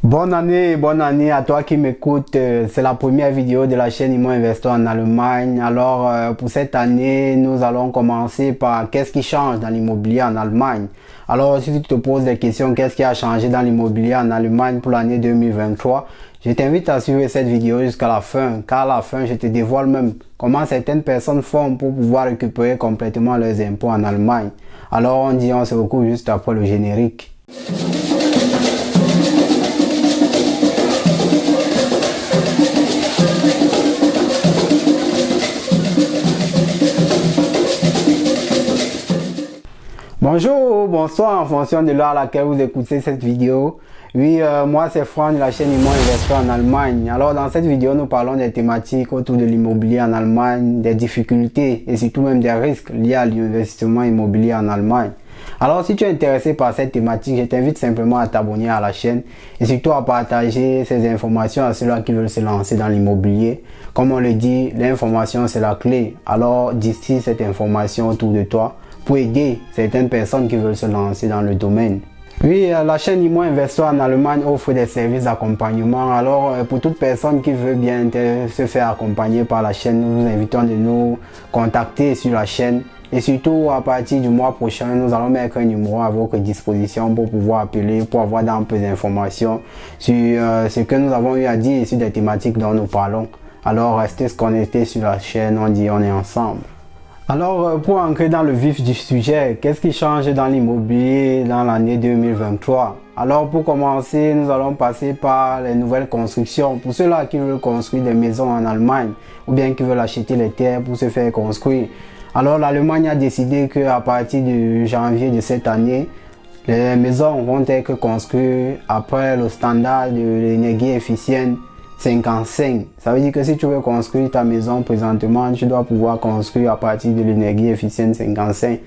Bonne année à toi qui m'écoute. C'est la première vidéo de la chaîne Immo Investor en Allemagne. Alors, pour cette année, nous allons commencer par qu'est-ce qui change dans l'immobilier en Allemagne. Alors, si tu te poses des questions, qu'est-ce qui a changé dans l'immobilier en Allemagne pour l'année 2023, je t'invite à suivre cette vidéo jusqu'à la fin, car à la fin, je te dévoile même comment certaines personnes font pour pouvoir récupérer complètement leurs impôts en Allemagne. Alors, on se retrouve juste après le générique. Bonjour, bonsoir en fonction de l'heure à laquelle vous écoutez cette vidéo. Oui, moi c'est Franck de la chaîne Immo Investor en Allemagne. Alors dans cette vidéo, nous parlons des thématiques autour de l'immobilier en Allemagne, des difficultés et surtout même des risques liés à l'investissement immobilier en Allemagne. Alors si tu es intéressé par cette thématique, je t'invite simplement à t'abonner à la chaîne et surtout à partager ces informations à ceux-là qui veulent se lancer dans l'immobilier. Comme on le dit, l'information c'est la clé. Alors d'ici cette information autour de toi pour aider certaines personnes qui veulent se lancer dans le domaine. Oui, la chaîne Immo Investor en Allemagne offre des services d'accompagnement. Alors, pour toute personne qui veut bien se faire accompagner par la chaîne, nous vous invitons de nous contacter sur la chaîne. Et surtout, à partir du mois prochain, nous allons mettre un numéro à votre disposition pour pouvoir appeler, pour avoir d'amples informations sur ce que nous avons eu à dire et sur des thématiques dont nous parlons. Alors, restez connectés sur la chaîne, on est ensemble. Alors, pour entrer dans le vif du sujet, qu'est-ce qui change dans l'immobilier dans l'année 2023? Alors, pour commencer, nous allons passer par les nouvelles constructions. Pour ceux-là qui veulent construire des maisons en Allemagne ou bien qui veulent acheter les terres pour se faire construire. Alors, l'Allemagne a décidé qu'à partir de janvier de cette année, les maisons vont être construites après le standard de l'énergie efficiente 55. Ça veut dire que si tu veux construire ta maison présentement, tu dois pouvoir construire à partir de l'énergie efficiente 55.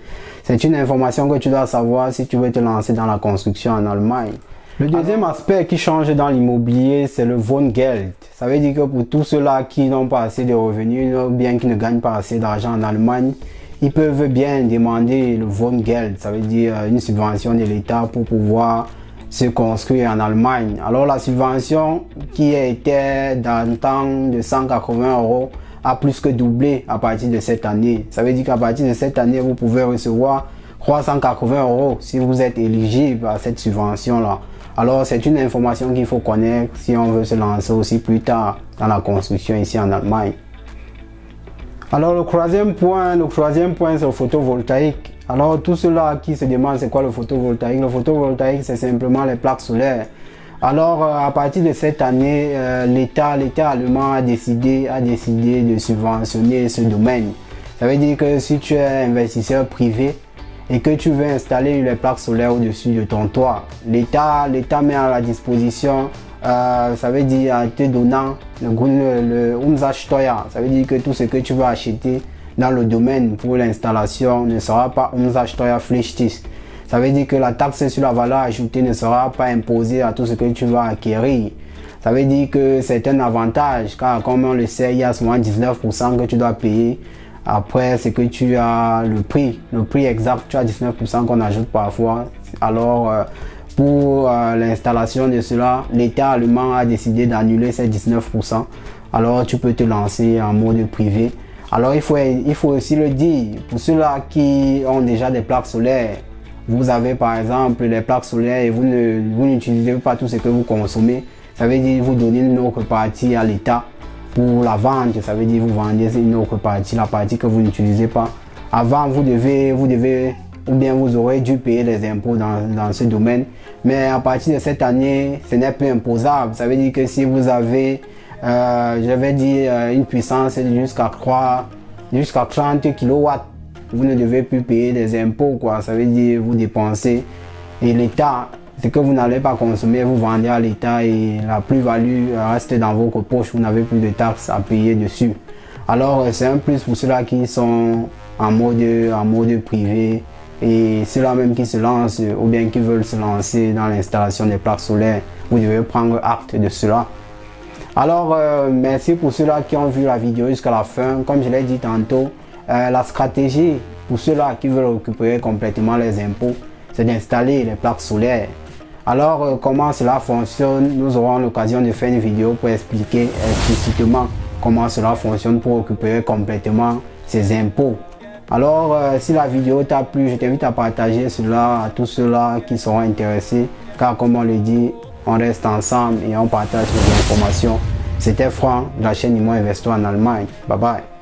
C'est une information que tu dois savoir si tu veux te lancer dans la construction en Allemagne. Le deuxième aspect qui change dans l'immobilier, c'est le Wohngeld. Ça veut dire que pour tous ceux-là qui n'ont pas assez de revenus, ou bien qui ne gagnent pas assez d'argent en Allemagne, ils peuvent bien demander le Wohngeld. Ça veut dire une subvention de l'État pour pouvoir se construire en Allemagne. Alors la subvention qui était dans le temps de 180 € a plus que doublé à partir de cette année. Ça veut dire qu'à partir de cette année, vous pouvez recevoir 380 € si vous êtes éligible à cette subvention-là. Alors c'est une information qu'il faut connaître si on veut se lancer aussi plus tard dans la construction ici en Allemagne. Alors le troisième point c'est le photovoltaïque. Alors tout ceux-là qui se demandent c'est quoi le photovoltaïque, c'est simplement les plaques solaires. Alors à partir de cette année, l'État allemand a décidé de subventionner ce domaine. Ça veut dire que si tu es investisseur privé et que tu veux installer les plaques solaires au-dessus de ton toit, l'État met à la disposition, ça veut dire en te donnant le Umsatzsteuer. Ça veut dire que tout ce que tu vas acheter dans le domaine pour l'installation ne sera pas Umsatzsteuerpflichtig. Ça veut dire que la taxe sur la valeur ajoutée ne sera pas imposée à tout ce que tu vas acquérir. Ça veut dire que c'est un avantage car comme on le sait, il y a souvent 19% que tu dois payer. Après, c'est que tu as le prix exact, tu as 19% qu'on ajoute parfois. Alors, pour l'installation de cela, l'État allemand a décidé d'annuler ces 19%. Alors, tu peux te lancer en mode privé. Alors il faut aussi le dire, pour ceux-là qui ont déjà des plaques solaires, vous avez par exemple les plaques solaires et vous n'utilisez pas tout ce que vous consommez, ça veut dire vous donnez une autre partie à l'État pour la vente, ça veut dire vous vendez une autre partie, la partie que vous n'utilisez pas. Avant vous devez, ou bien vous aurez dû payer les impôts dans ce domaine, mais à partir de cette année, ce n'est plus imposable, ça veut dire que si vous avez je vais dire une puissance jusqu'à 30 kW. Vous ne devez plus payer des impôts, quoi. Ça veut dire vous dépensez et l'État, ce que vous n'allez pas consommer, vous vendez à l'État et la plus-value reste dans votre poche. Vous n'avez plus de taxes à payer dessus. Alors c'est un plus pour ceux-là qui sont en mode privé et ceux-là même qui se lancent ou bien qui veulent se lancer dans l'installation des plaques solaires. Vous devez prendre acte de cela. Alors, merci pour ceux-là qui ont vu la vidéo jusqu'à la fin. Comme je l'ai dit tantôt, la stratégie pour ceux-là qui veulent récupérer complètement les impôts, c'est d'installer les plaques solaires. Alors, comment cela fonctionne, nous aurons l'occasion de faire une vidéo pour expliquer explicitement comment cela fonctionne pour récupérer complètement ses impôts. Alors, si la vidéo t'a plu, je t'invite à partager cela à tous ceux-là qui seront intéressés, car comme on le dit, on reste ensemble et on partage les informations. C'était Franck de la chaîne Imo Investor en Allemagne. Bye bye.